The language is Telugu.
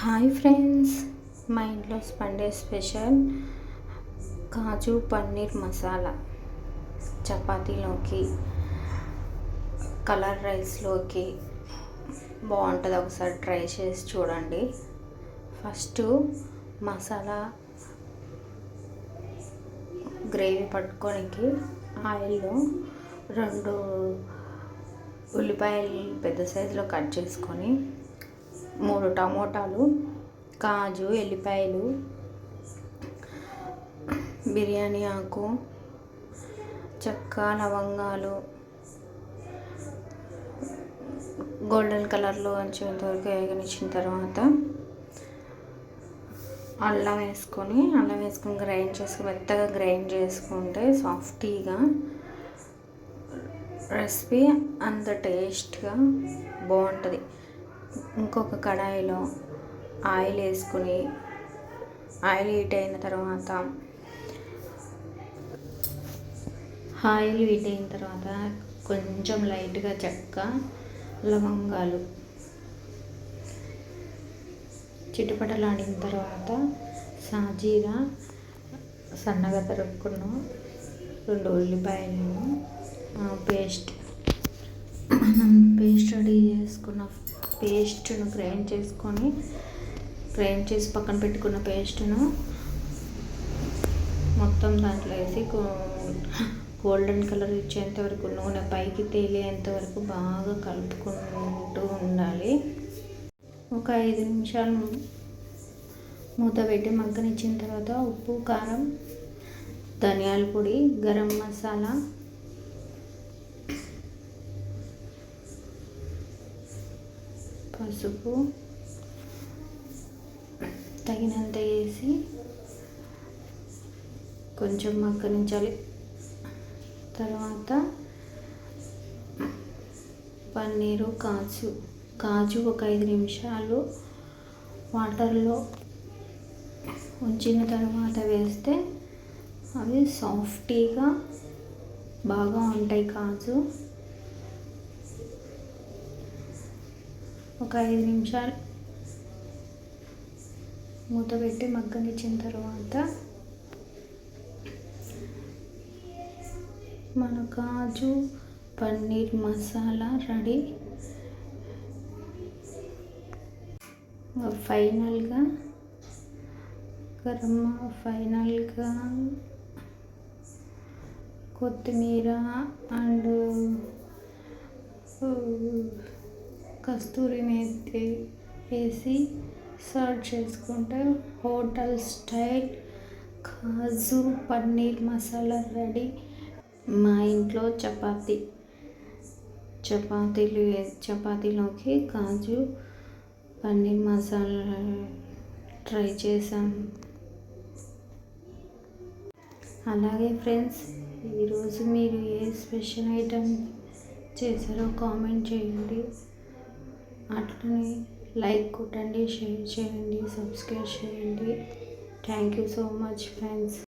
హాయ్ ఫ్రెండ్స్, మా ఇంట్లో సండే స్పెషల్ కాజు పన్నీర్ మసాలా చపాతీలోకి, కలర్ రైస్లోకి బాగుంటుంది. ఒకసారి ట్రై చేసి చూడండి. ఫస్ట్ మసాలా గ్రేవీ పట్టుకోనికి ఆయిల్లో 2 ఉల్లిపాయలు పెద్ద సైజులో కట్ చేసుకొని, 3 టమోటాలు, కాజు, ఎల్లిపాయలు, బిర్యానీ ఆకు, చెక్క, లవంగాలు గోల్డెన్ కలర్లో వచ్చేంతవరకు వేగనిచ్చిన తర్వాత అల్లం వేసుకొని మెత్తగా గ్రైండ్ చేసుకుంటే సాఫ్టీగా రెసిపీ అంత టేస్ట్గా బాగుంటుంది. ఇంకొక కడాయిలో ఆయిల్ వేసుకొని, ఆయిల్ హీట్ అయిన తర్వాత కొంచెం లైట్గా చెక్క, లవంగాలు చిటపటలాడిన తర్వాత సాజీరా, సన్నగా తరుక్కున్న 2 ఉల్లిపాయలను పేస్ట్ రెడీ చేసుకున్న పేస్ట్ను గ్రైండ్ చేసి పక్కన పెట్టుకున్న పేస్ట్ను మొత్తం దాంట్లో వేసి గోల్డెన్ కలర్ ఇచ్చేంత వరకు, నూనె పైకి తేలేంత వరకు బాగా కలుపుకుంటూ ఉండాలి. ఒక 5 నిమిషాలు మూత పెట్టి మగ్గనిచ్చిన తర్వాత ఉప్పు, కారం, ధనియాల పొడి, గరం మసాలా, పసుపు తగినంత వేసి కొంచెం మగ్గనించాలి. తర్వాత పన్నీరు, కాజు ఒక 5 నిమిషాలు వాటర్లో ఉంచిన తర్వాత వేస్తే అవి సాఫ్టీగా బాగా ఉంటాయి. కాజు ఒక 5 నిమిషాలు మూత పెట్టి మగ్గనిచ్చిన తర్వాత మన కాజు పన్నీర్ మసాలా రెడీ. ఫైనల్గా కొత్తిమీర అండ్ కస్తూరి మేతి వేసి సర్వ్ చేసుకుంటే హోటల్ స్టైల్ కాజు పన్నీర్ మసాలా రెడీ. మా ఇంట్లో చపాతీలోకి కాజు పన్నీర్ మసాలా ట్రై చేసాం. అలాగే ఫ్రెండ్స్, ఈరోజు మీరు ఏ స్పెషల్ ఐటమ్ చేశారో కామెంట్ చేయండి. అట్లనే లైక్ కొట్టండి, షేర్ చేయండి, సబ్స్క్రైబ్ చేయండి. Thank you so much friends.